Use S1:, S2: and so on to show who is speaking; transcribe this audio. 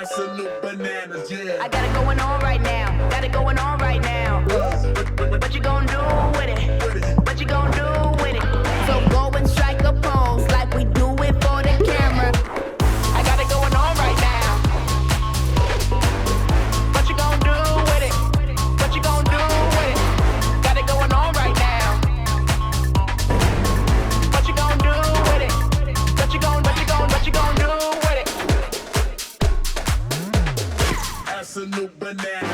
S1: Absolute bananas, yeah.
S2: I got it going on right now. Got it going on right now. What you gonna do with it? What you gonna do with it? So go and strike a pose like we do it for the camera. I got it going on right now. What you gonna do with it? What you gonna do with it? Got it going on right now. What you gonna do with it? What you gonna do with it?
S1: Absolute banana.